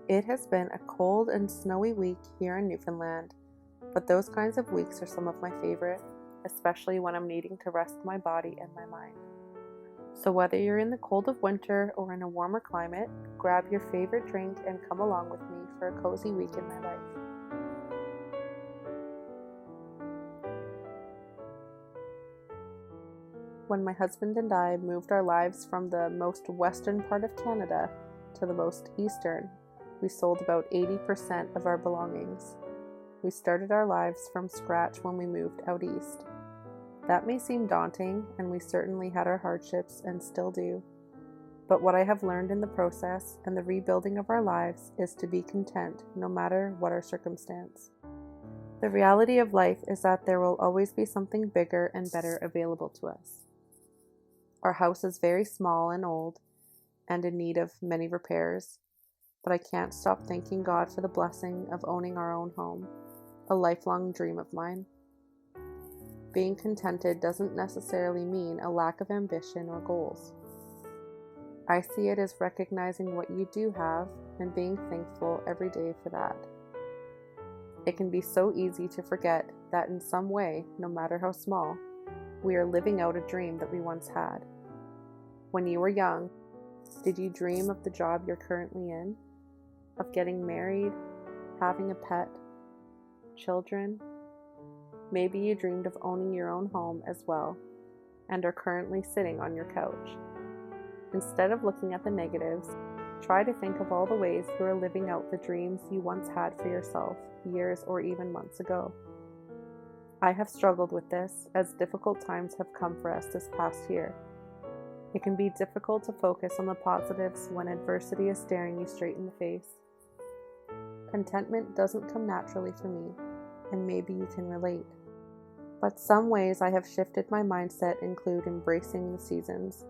It has been a cold and snowy week here in Newfoundland, but those kinds of weeks are some of my favorite, especially when I'm needing to rest my body and my mind. So whether you're in the cold of winter or in a warmer climate, grab your favorite drink and come along with me for a cozy week in my life. When my husband and I moved our lives from the most western part of Canada to the most eastern, we sold about 80% of our belongings. We started our lives from scratch when we moved out east. That may seem daunting, and we certainly had our hardships and still do. But what I have learned in the process and the rebuilding of our lives is to be content no matter what our circumstance. The reality of life is that there will always be something bigger and better available to us. Our house is very small and old and in need of many repairs, but I can't stop thanking God for the blessing of owning our own home, a lifelong dream of mine. Being contented doesn't necessarily mean a lack of ambition or goals. I see it as recognizing what you do have and being thankful every day for that. It can be so easy to forget that in some way, no matter how small, we are living out a dream that we once had. When you were young, did you dream of the job you're currently in? Of getting married, having a pet, children? Maybe you dreamed of owning your own home as well, and are currently sitting on your couch. Instead of looking at the negatives, try to think of all the ways you are living out the dreams you once had for yourself years or even months ago. I have struggled with this as difficult times have come for us this past year. It can be difficult to focus on the positives when adversity is staring you straight in the face. Contentment doesn't come naturally for me, and maybe you can relate. But some ways I have shifted my mindset include embracing the seasons.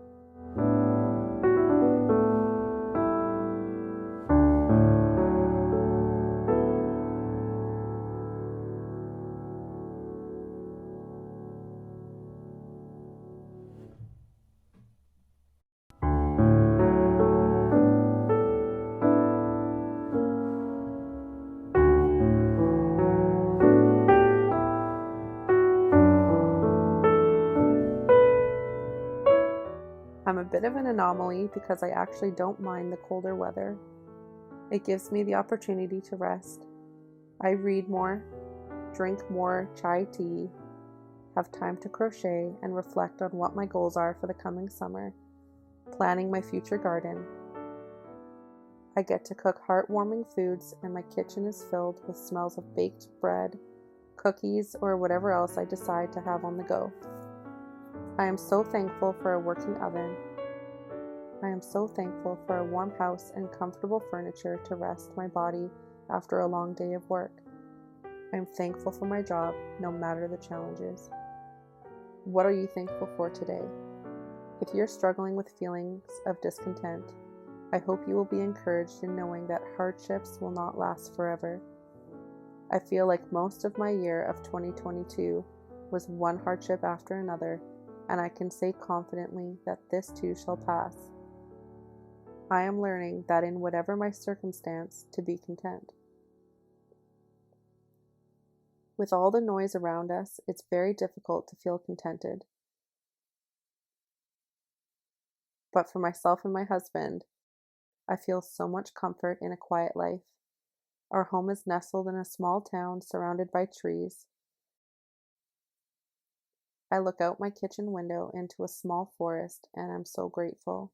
I'm a bit of an anomaly because I actually don't mind the colder weather. It gives me the opportunity to rest. I read more, drink more chai tea, have time to crochet and reflect on what my goals are for the coming summer, planning my future garden. I get to cook heartwarming foods and my kitchen is filled with smells of baked bread, cookies, or whatever else I decide to have on the go. I am so thankful for a working oven. I am so thankful for a warm house and comfortable furniture to rest my body after a long day of work. I am thankful for my job, no matter the challenges. What are you thankful for today? If you're struggling with feelings of discontent, I hope you will be encouraged in knowing that hardships will not last forever. I feel like most of my year of 2022 was one hardship after another, and I can say confidently that this too shall pass. I am learning that in whatever my circumstance, to be content. With all the noise around us, it's very difficult to feel contented. But for myself and my husband, I feel so much comfort in a quiet life. Our home is nestled in a small town surrounded by trees. I look out my kitchen window into a small forest and I'm so grateful.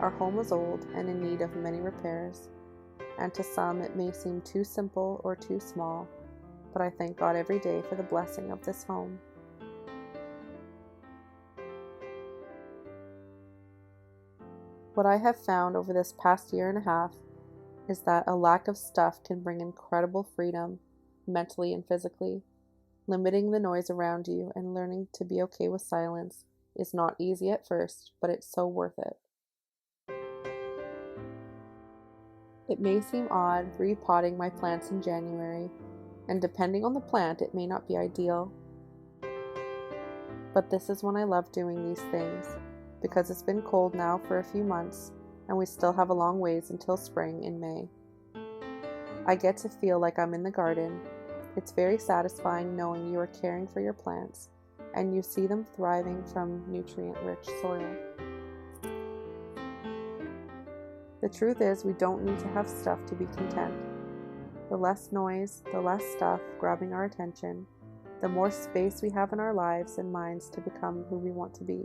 Our home was old and in need of many repairs, and to some it may seem too simple or too small, but I thank God every day for the blessing of this home. What I have found over this past year and a half is that a lack of stuff can bring incredible freedom, mentally and physically. Limiting the noise around you and learning to be okay with silence is not easy at first, but it's so worth it. It may seem odd repotting my plants in January, and depending on the plant, it may not be ideal. But this is when I love doing these things, because it's been cold now for a few months, and we still have a long ways until spring in May. I get to feel like I'm in the garden. It's very satisfying knowing you are caring for your plants, and you see them thriving from nutrient-rich soil. The truth is, we don't need to have stuff to be content. The less noise, the less stuff grabbing our attention, the more space we have in our lives and minds to become who we want to be.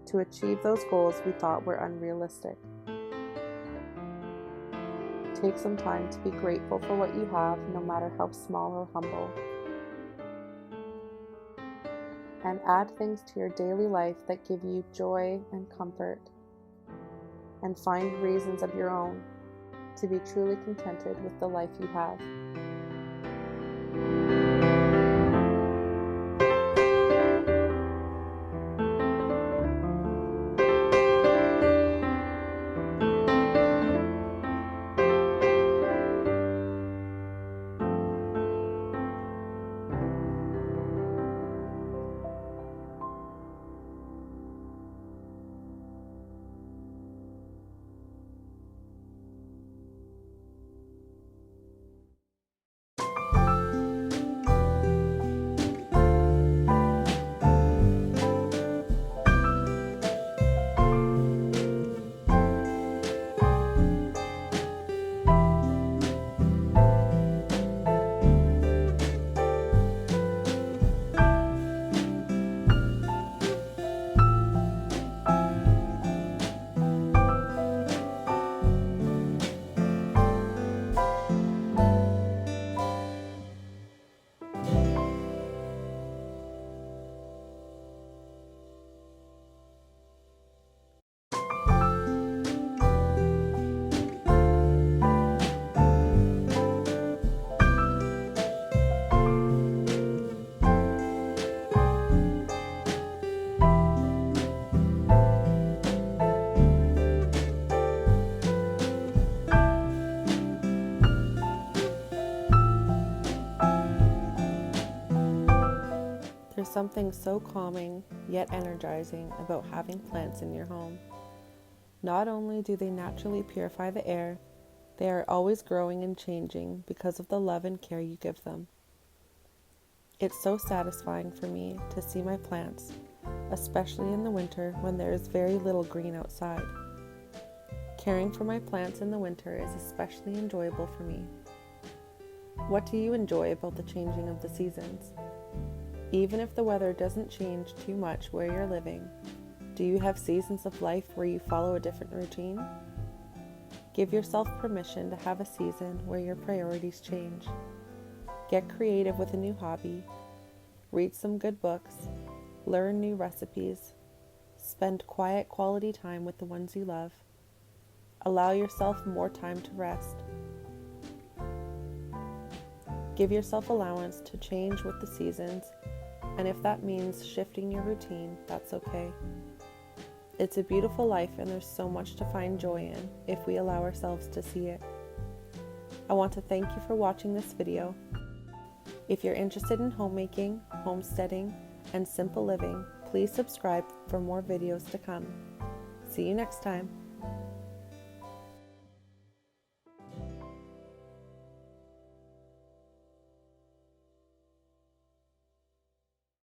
To achieve those goals we thought were unrealistic. Take some time to be grateful for what you have, no matter how small or humble. And add things to your daily life that give you joy and comfort. And find reasons of your own to be truly contented with the life you have. There's something so calming yet energizing about having plants in your home. Not only do they naturally purify the air, they are always growing and changing because of the love and care you give them. It's so satisfying for me to see my plants, especially in the winter when there is very little green outside. Caring for my plants in the winter is especially enjoyable for me. What do you enjoy about the changing of the seasons? Even if the weather doesn't change too much where you're living, do you have seasons of life where you follow a different routine? Give yourself permission to have a season where your priorities change. Get creative with a new hobby. Read some good books. Learn new recipes. Spend quiet quality time with the ones you love. Allow yourself more time to rest. Give yourself allowance to change with the seasons, and if that means shifting your routine, that's okay. It's a beautiful life, and there's so much to find joy in if we allow ourselves to see it. I want to thank you for watching this video. If you're interested in homemaking, homesteading, and simple living, please subscribe for more videos to come. See you next time.